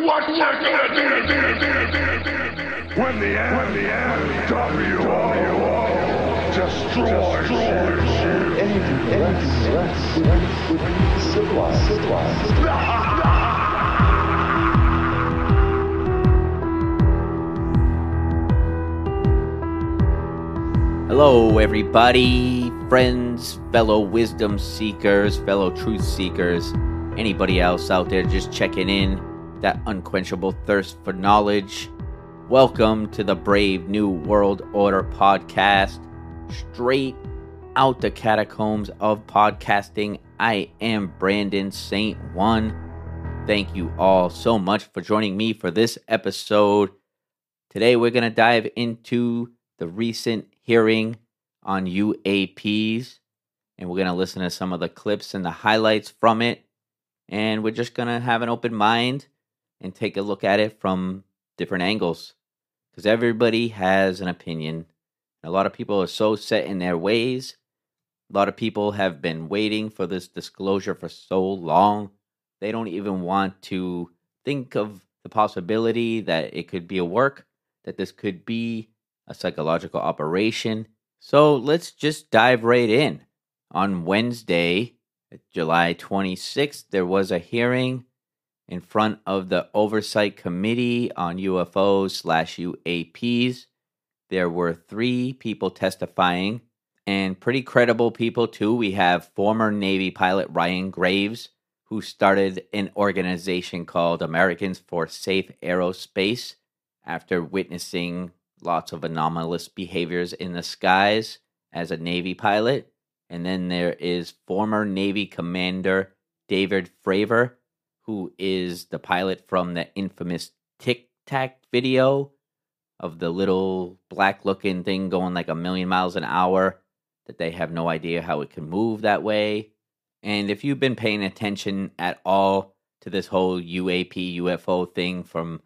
When the end, WO destroys you. Anything less would be civilized. Hello, everybody, friends, fellow wisdom seekers, fellow truth seekers, anybody else out there just checking in, that unquenchable thirst for knowledge. Welcome to the Brave New World Order podcast, straight out the catacombs of podcasting. I am Brandon St. One. Thank you all so much for joining me for this episode. Today we're going to dive into the recent hearing on UAPs, and we're going to listen to some of the clips and the highlights from it, and we're just going to have an open mind and take a look at it from different angles, because everybody has an opinion. A lot of people are so set in their ways. A lot of people have been waiting for this disclosure for so long, they don't even want to think of the possibility that it could be a work, that this could be a psychological operation. So let's just dive right in. On Wednesday, July 26th, there was a hearing in front of the Oversight Committee on UFOs/UAPs. There were 3 people testifying, and pretty credible people too. We have former Navy pilot Ryan Graves, who started an organization called Americans for Safe Aerospace after witnessing lots of anomalous behaviors in the skies as a Navy pilot. And then there is former Navy Commander David Fravor, who is the pilot from the infamous Tic Tac video of the little black-looking thing going like 1,000,000 miles an hour, that they have no idea how it can move that way. And if you've been paying attention at all to this whole UAP, UFO thing from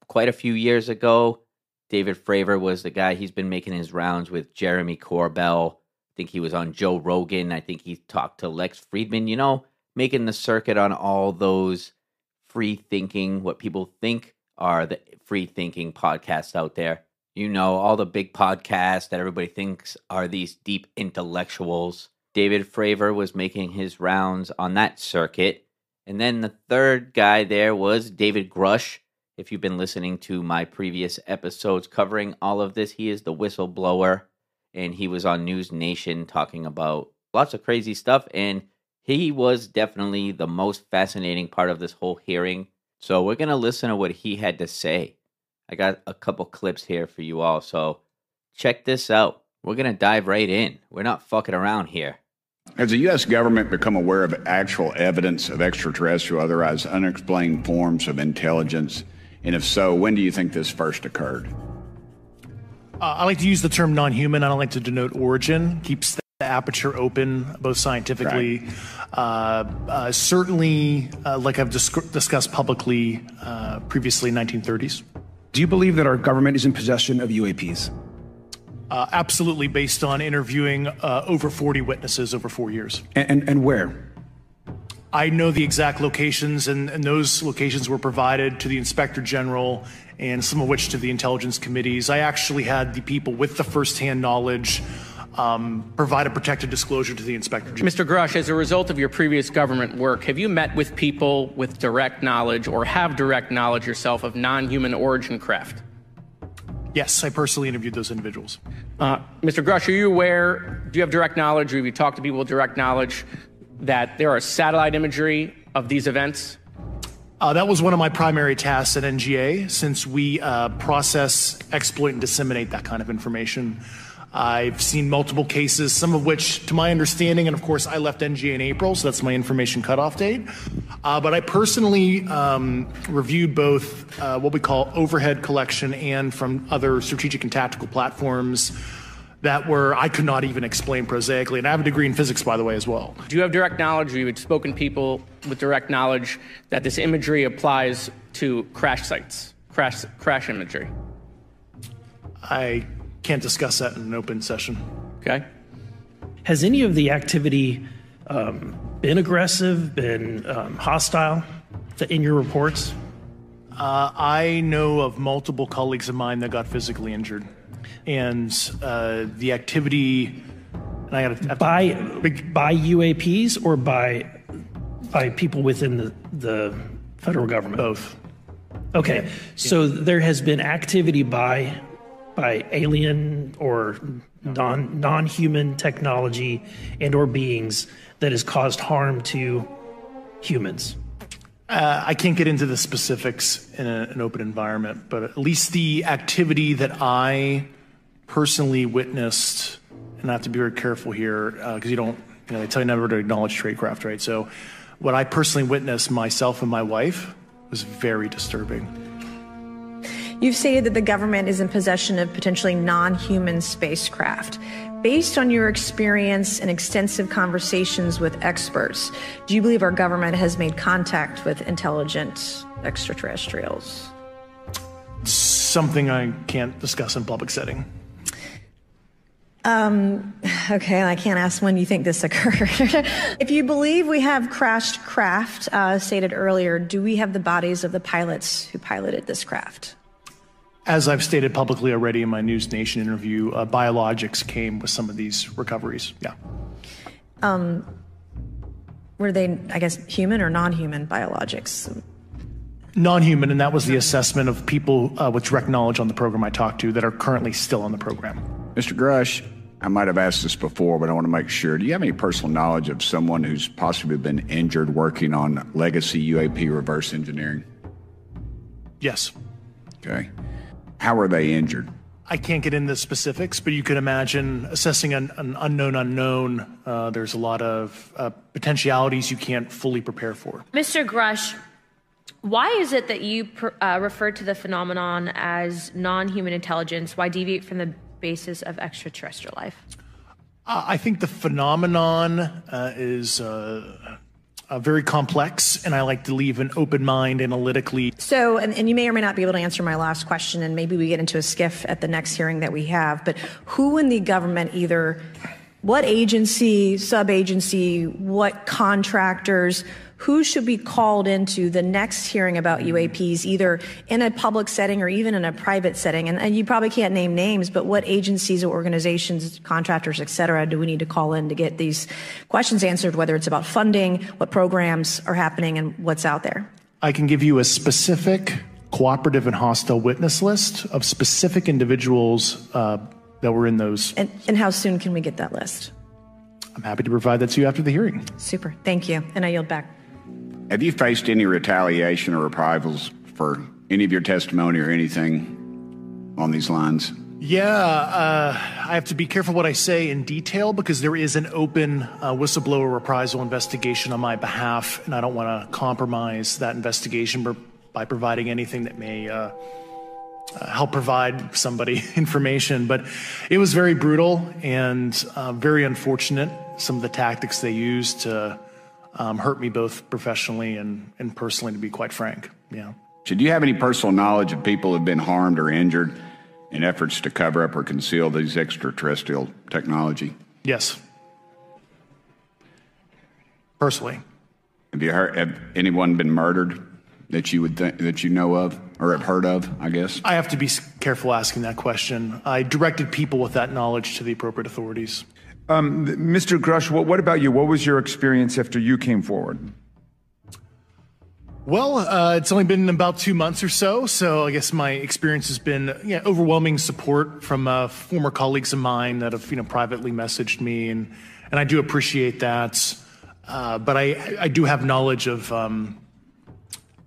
quite a few years ago, David Fravor was the guy. He's been making his rounds with Jeremy Corbell. I think he was on Joe Rogan. I think he talked to Lex Friedman, making the circuit on all those free-thinking, what people think are the free-thinking podcasts out there. All the big podcasts that everybody thinks are these deep intellectuals. David Fravor was making his rounds on that circuit. And then the third guy there was David Grush. If you've been listening to my previous episodes covering all of this, he is the whistleblower, and he was on News Nation talking about lots of crazy stuff, and he was definitely the most fascinating part of this whole hearing. So we're going to listen to what he had to say. I got a couple clips here for you all, so check this out. We're going to dive right in. We're not fucking around here. Has the U.S. government become aware of actual evidence of extraterrestrial, otherwise unexplained forms of intelligence? And if so, when do you think this first occurred? I like to use the term non-human. I don't like to denote origin. Keeps the aperture open, both scientifically. Right. Certainly, like I've discussed publicly previously, 1930s. Do you believe that our government is in possession of UAPs? Absolutely, based on interviewing over 40 witnesses over 4 years. And where? I know the exact locations, and those locations were provided to the Inspector General, and some of which to the intelligence committees. I actually had the people with the firsthand knowledge provide a protected disclosure to the Inspector General. Mr. Grush, as a result of your previous government work, have you met with people with direct knowledge or have direct knowledge yourself of non-human origin craft? Yes, I personally interviewed those individuals. Mr. Grush, are you aware, do you have direct knowledge, or have you talked to people with direct knowledge that there are satellite imagery of these events? That was one of my primary tasks at NGA, since we process, exploit, and disseminate that kind of information. I've seen multiple cases, some of which, to my understanding, and of course I left NGA in April, so that's my information cutoff date. But I personally reviewed both what we call overhead collection and from other strategic and tactical platforms that I could not even explain prosaically. And I have a degree in physics, by the way, as well. Do you have direct knowledge, or you had spoken to people with direct knowledge that this imagery applies to crash sites, crash imagery? I can't discuss that in an open session. Okay. Has any of the activity been aggressive, been hostile in your reports? I know of multiple colleagues of mine that got physically injured, and the activity. And I got by UAPs or by people within the federal government? Both. Okay, yeah. So there has been activity by alien or non-human technology and or beings that has caused harm to humans. I can't get into the specifics in an open environment, but at least the activity that I personally witnessed, and I have to be very careful here because they tell you never to acknowledge tradecraft, right? So what I personally witnessed, myself and my wife, was very disturbing. You've stated that the government is in possession of potentially non-human spacecraft. Based on your experience and extensive conversations with experts, do you believe our government has made contact with intelligent extraterrestrials? Something I can't discuss in public setting. Okay, I can't ask when you think this occurred. If you believe we have crashed craft, stated earlier, do we have the bodies of the pilots who piloted this craft? As I've stated publicly already in my News Nation interview, biologics came with some of these recoveries, yeah. Were they, I guess, human or non-human biologics? Non-human, and that was the assessment of people with direct knowledge on the program I talked to that are currently still on the program. Mr. Grush, I might have asked this before, but I want to make sure. Do you have any personal knowledge of someone who's possibly been injured working on legacy UAP reverse engineering? Yes. Okay. How are they injured? I can't get into specifics, but you could imagine assessing an unknown unknown. There's a lot of potentialities you can't fully prepare for. Mr. Grush, why is it that you refer to the phenomenon as non-human intelligence? Why deviate from the basis of extraterrestrial life? I think the phenomenon is very complex, and I like to leave an open mind analytically. So, and you may or may not be able to answer my last question, and maybe we get into a skiff at the next hearing that we have, but who in the government, either what agency, sub-agency, what contractors, who should be called into the next hearing about UAPs, either in a public setting or even in a private setting? And you probably can't name names, but what agencies or organizations, contractors, et cetera, do we need to call in to get these questions answered, whether it's about funding, what programs are happening, and what's out there? I can give you a specific cooperative and hostile witness list of specific individuals that were in those. And how soon can we get that list? I'm happy to provide that to you after the hearing. Super. Thank you. And I yield back. Have you faced any retaliation or reprisals for any of your testimony or anything on these lines? Yeah, I have to be careful what I say in detail because there is an open whistleblower reprisal investigation on my behalf, and I don't want to compromise that investigation by providing anything that may help provide somebody information. But it was very brutal and very unfortunate, some of the tactics they used to hurt me both professionally and personally, to be quite frank. Yeah. So do you have any personal knowledge of people who have been harmed or injured in efforts to cover up or conceal these extraterrestrial technology? Yes. Personally. Have anyone been murdered that you would that you know of or have heard of, I guess? I have to be careful asking that question. I directed people with that knowledge to the appropriate authorities. Mr. Grush, what about you? What was your experience after you came forward? Well, it's only been about 2 months or so I guess my experience has been overwhelming support from former colleagues of mine that have privately messaged me, and I do appreciate that. But I do have knowledge of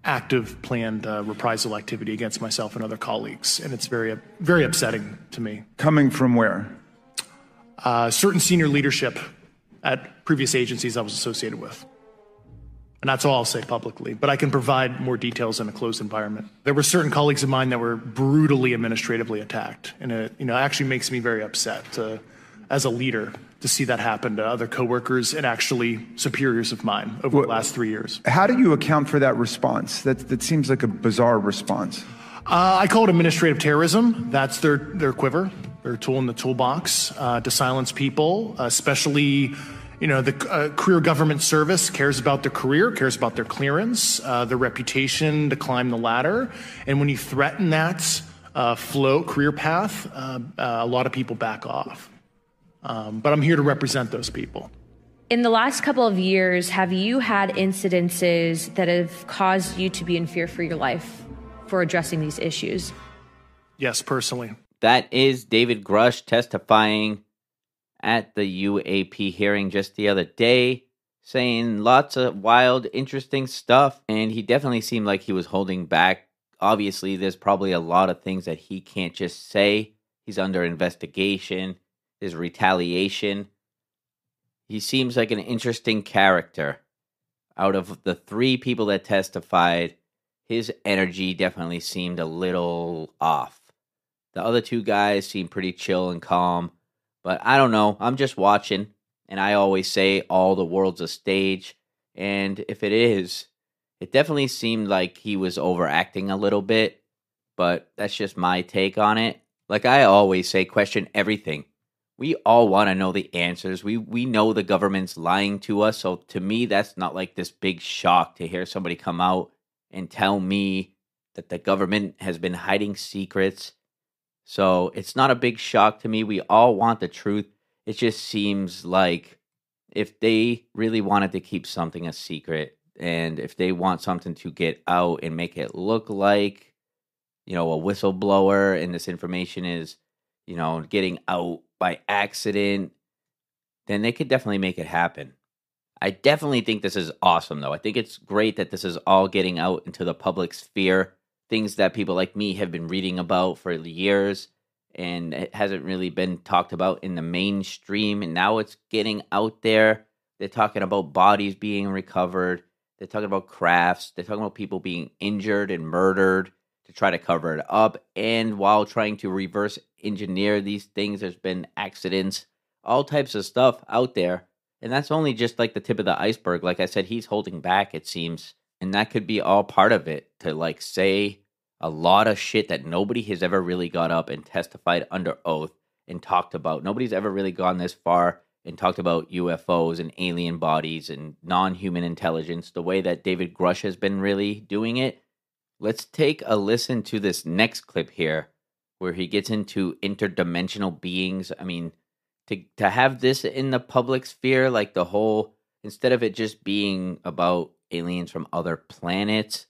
active planned reprisal activity against myself and other colleagues, and it's very, very upsetting to me. Coming from where? Certain senior leadership at previous agencies I was associated with. And that's all I'll say publicly, but I can provide more details in a closed environment. There were certain colleagues of mine that were brutally administratively attacked, and it actually makes me very upset as a leader to see that happen to other coworkers and actually superiors of mine over the last 3 years. How do you account for that response? That seems like a bizarre response. I call it administrative terrorism. That's their quiver, their tool in the toolbox to silence people, especially You know, the career government service cares about their career, cares about their clearance, their reputation to climb the ladder. And when you threaten that career path, a lot of people back off. But I'm here to represent those people. In the last couple of years, have you had incidences that have caused you to be in fear for your life for addressing these issues? Yes, personally. That is David Grush testifying at the UAP hearing just the other day, saying lots of wild, interesting stuff. And he definitely seemed like he was holding back. Obviously, there's probably a lot of things that he can't just say. He's under investigation. There's retaliation. He seems like an interesting character. Out of the 3 people that testified, his energy definitely seemed a little off. The other 2 guys seemed pretty chill and calm. But I don't know. I'm just watching. And I always say all the world's a stage. And if it is, it definitely seemed like he was overacting a little bit. But that's just my take on it. Like I always say, question everything. We all want to know the answers. We know the government's lying to us. So to me, that's not like this big shock to hear somebody come out and tell me that the government has been hiding secrets. So it's not a big shock to me. We all want the truth. It just seems like if they really wanted to keep something a secret, and if they want something to get out and make it look like, you know, a whistleblower, and this information is, you know, getting out by accident, then they could definitely make it happen. I definitely think this is awesome, though. I think it's great that this is all getting out into the public sphere. Things that people like me have been reading about for years, and it hasn't really been talked about in the mainstream, and now it's getting out there. They're talking about bodies being recovered. They're talking about crafts. They're talking about people being injured and murdered to try to cover it up. And while trying to reverse engineer these things, there's been accidents, all types of stuff out there. And that's only just like the tip of the iceberg. Like I said, he's holding back, it seems. And that could be all part of it, to like say a lot of shit that nobody has ever really got up and testified under oath and talked about. Nobody's ever really gone this far and talked about UFOs and alien bodies and non-human intelligence the way that David Grush has been really doing it. Let's take a listen to this next clip here where he gets into interdimensional beings. I mean, to have this in the public sphere, like the whole, instead of it just being about aliens from other planets,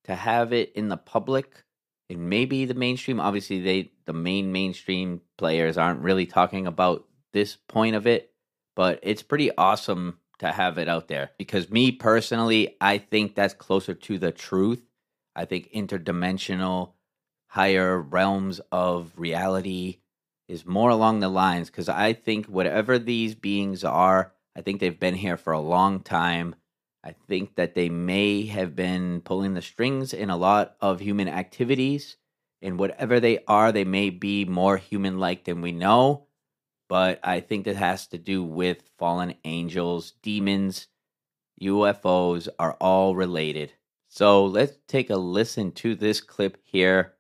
to have it in the public and maybe the mainstream. Obviously, the mainstream players aren't really talking about this point of it, but it's pretty awesome to have it out there. Because me personally, I think that's closer to the truth. I think interdimensional, higher realms of reality is more along the lines, because I think whatever these beings are, I think they've been here for a long time. I think that they may have been pulling the strings in a lot of human activities, and whatever they are, they may be more human-like than we know, but I think that has to do with fallen angels, demons, UFOs are all related. So let's take a listen to this clip here.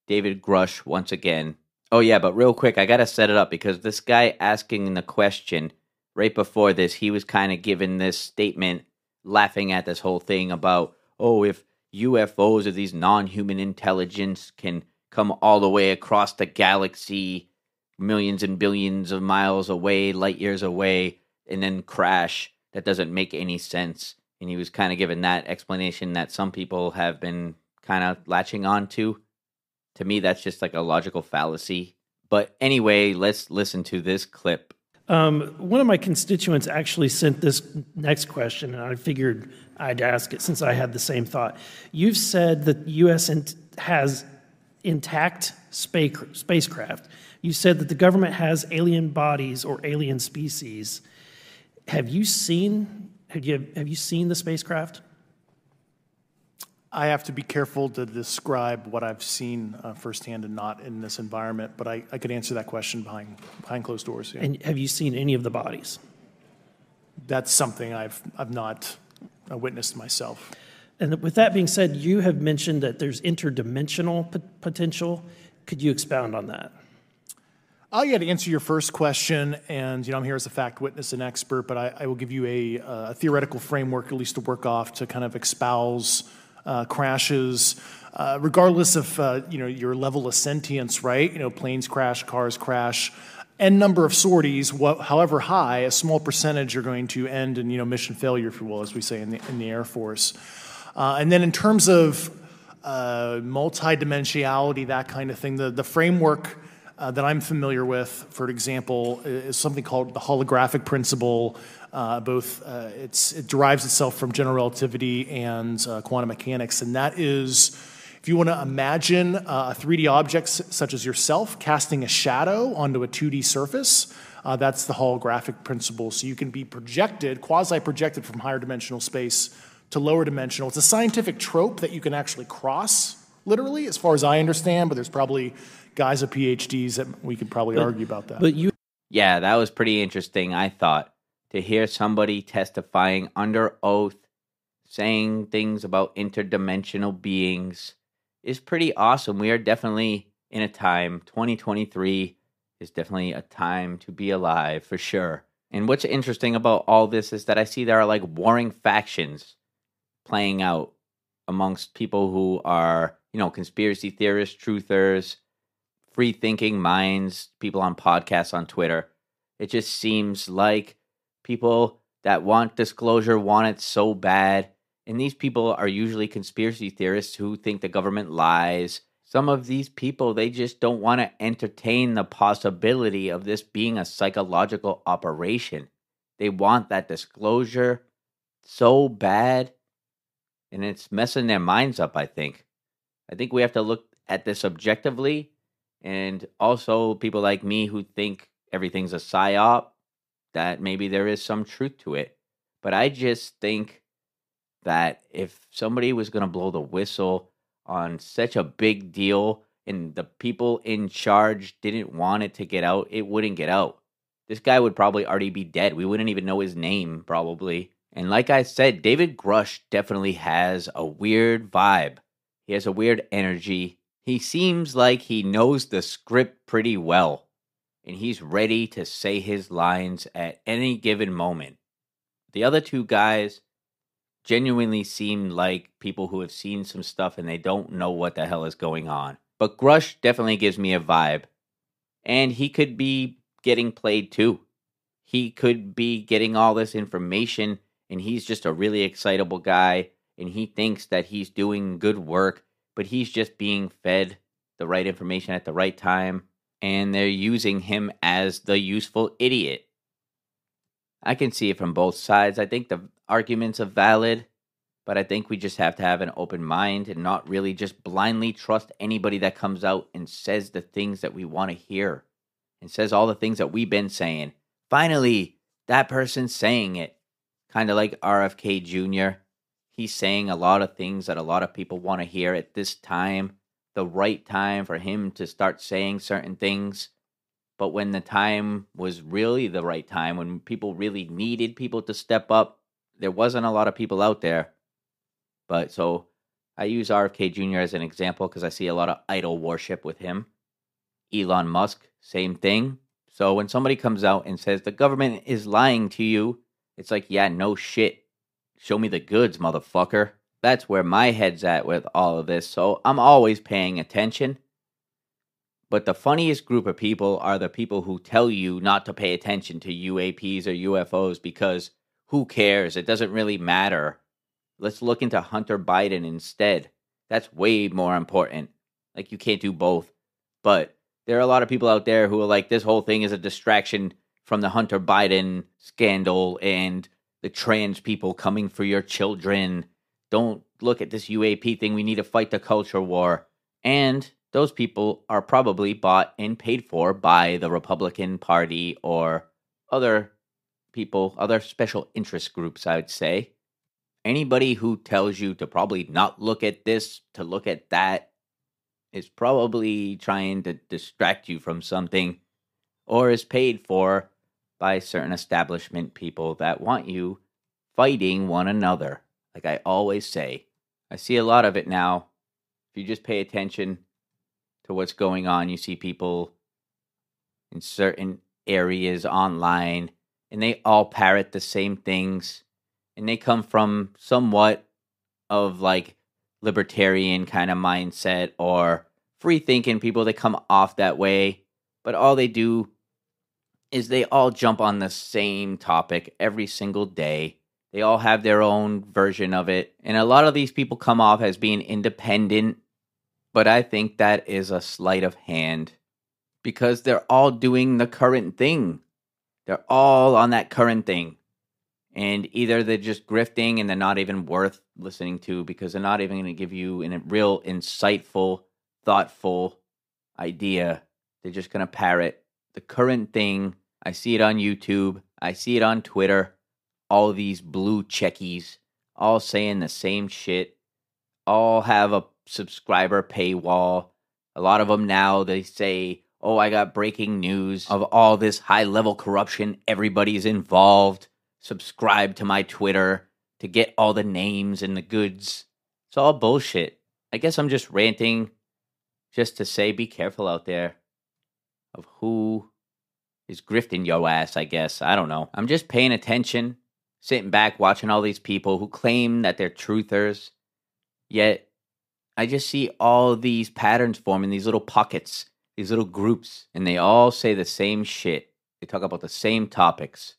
David Grush once again. Oh yeah, but real quick, I gotta set it up, because this guy asking the question right before this, he was kind of giving this statement, laughing at this whole thing about, oh, if UFOs or these non-human intelligence can come all the way across the galaxy, millions and billions of miles away, light years away, and then crash, that doesn't make any sense. And he was kind of giving that explanation that some people have been kind of latching on to. To me, that's just like a logical fallacy. But anyway, let's listen to this clip. One of my constituents actually sent this next question, and I figured I'd ask it since I had the same thought. You've said that the U.S. has intact spacecraft. You said that the government has alien bodies or alien species. Have you seen the spacecraft? I have to be careful to describe what I've seen firsthand and not in this environment, but I could answer that question behind closed doors. Yeah. And have you seen any of the bodies? That's something I've not witnessed myself. And with that being said, you have mentioned that there's interdimensional potential. Could you expound on that? Yeah, to answer your first question, and I'm here as a fact witness and expert, but I will give you a theoretical framework, at least to work off, to kind of espouse crashes, regardless of your level of sentience, right? Planes crash, cars crash, n number of sorties, however high, a small percentage are going to end in mission failure, if you will, as we say in the Air Force. And then in terms of multidimensionality, that kind of thing, the framework that I'm familiar with, for example, is something called the holographic principle. It derives itself from general relativity and quantum mechanics, and that is, if you want to imagine a 3D object such as yourself casting a shadow onto a 2D surface, that's the holographic principle. So you can be projected, quasi-projected from higher dimensional space to lower dimensional. It's a scientific trope that you can actually cross, literally, as far as I understand, but there's probably guys with PhDs that we could probably argue about that. Yeah, that was pretty interesting, I thought, to hear somebody testifying under oath, saying things about interdimensional beings is pretty awesome. We are definitely in a time, 2023 is definitely a time to be alive, for sure. And what's interesting about all this is that I see there are like warring factions playing out amongst people who are, conspiracy theorists, truthers, free-thinking minds, people on podcasts, on Twitter. It just seems like people that want disclosure want it so bad. And these people are usually conspiracy theorists who think the government lies. Some of these people, they just don't want to entertain the possibility of this being a psychological operation. They want that disclosure so bad, and it's messing their minds up, I think. I think we have to look at this objectively. And also people like me who think everything's a psyop, that maybe there is some truth to it. But I just think that if somebody was going to blow the whistle on such a big deal and the people in charge didn't want it to get out, it wouldn't get out. This guy would probably already be dead. We wouldn't even know his name, probably. And like I said, David Grush definitely has a weird vibe. He has a weird energy. He seems like he knows the script pretty well, and he's ready to say his lines at any given moment. The other two guys genuinely seem like people who have seen some stuff and they don't know what the hell is going on. But Grush definitely gives me a vibe, and he could be getting played too. He could be getting all this information, and he's just a really excitable guy, and he thinks that he's doing good work, but he's just being fed the right information at the right time, and they're using him as the useful idiot. I can see it from both sides. I think the arguments are valid, but I think we just have to have an open mind and not really just blindly trust anybody that comes out and says the things that we want to hear and says all the things that we've been saying. Finally, that person's saying it. Kind of like RFK Jr. He's saying a lot of things that a lot of people want to hear at this time, the right time for him to start saying certain things. But when the time was really the right time, when people really needed people to step up, there wasn't a lot of people out there. But so I use RFK Jr. as an example because I see a lot of idol worship with him. Elon Musk, same thing. So when somebody comes out and says the government is lying to you, it's like, yeah, no shit. Show me the goods, motherfucker. That's where my head's at with all of this. So I'm always paying attention. But the funniest group of people are the people who tell you not to pay attention to UAPs or UFOs because who cares? It doesn't really matter. Let's look into Hunter Biden instead. That's way more important. Like, you can't do both. But there are a lot of people out there who are like, this whole thing is a distraction from the Hunter Biden scandal and the trans people coming for your children. Don't look at this UAP thing. We need to fight the culture war. And those people are probably bought and paid for by the Republican Party or other people, other special interest groups, I would say. Anybody who tells you to probably not look at this, to look at that, is probably trying to distract you from something or is paid for by certain establishment people that want you fighting one another. Like I always say, I see a lot of it now. If you just pay attention to what's going on, you see people in certain areas online, and they all parrot the same things, and they come from somewhat of like libertarian kind of mindset or free thinking people. They come off that way, but all they do is they all jump on the same topic every single day. They all have their own version of it, and a lot of these people come off as being independent, but I think that is a sleight of hand because they're all doing the current thing. They're all on that current thing. And either they're just grifting and they're not even worth listening to because they're not even going to give you a real insightful, thoughtful idea. They're just going to parrot the current thing. I see it on YouTube. I see it on Twitter. All these blue checkies all saying the same shit. All have a subscriber paywall. A lot of them now, they say, oh, I got breaking news of all this high-level corruption. Everybody's involved. Subscribe to my Twitter to get all the names and the goods. It's all bullshit. I guess I'm just ranting just to say be careful out there of who is grifting your ass, I guess. I don't know. I'm just paying attention, sitting back, watching all these people who claim that they're truthers, yet I just see all these patterns forming, these little pockets, these little groups, and they all say the same shit. They talk about the same topics,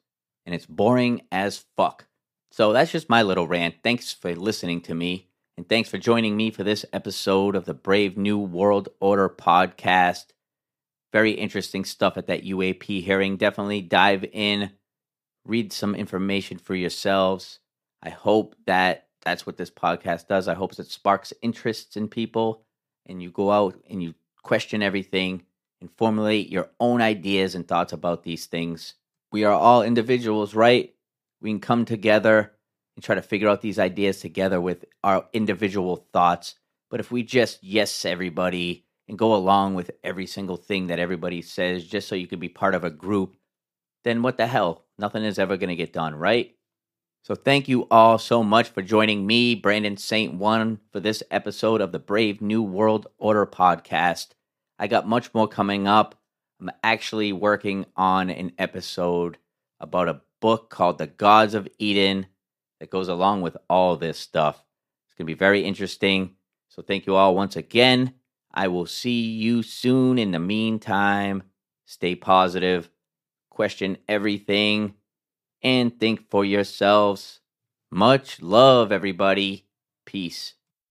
and it's boring as fuck. So that's just my little rant. Thanks for listening to me, and thanks for joining me for this episode of the Brave New World Order podcast. Very interesting stuff at that UAP hearing. Definitely dive in, read some information for yourselves. I hope that that's what this podcast does. I hope it sparks interests in people, and you go out and you question everything and formulate your own ideas and thoughts about these things. We are all individuals, right? We can come together and try to figure out these ideas together with our individual thoughts. But if we just yes everybody and go along with every single thing that everybody says just so you can be part of a group, then what the hell? Nothing is ever going to get done, right? So thank you all so much for joining me, Brandon St. One, for this episode of the Brave New World Order podcast. I got much more coming up. I'm actually working on an episode about a book called The Gods of Eden that goes along with all this stuff. It's going to be very interesting. So thank you all once again. I will see you soon. In the meantime, stay positive, question everything, and think for yourselves. Much love, everybody. Peace.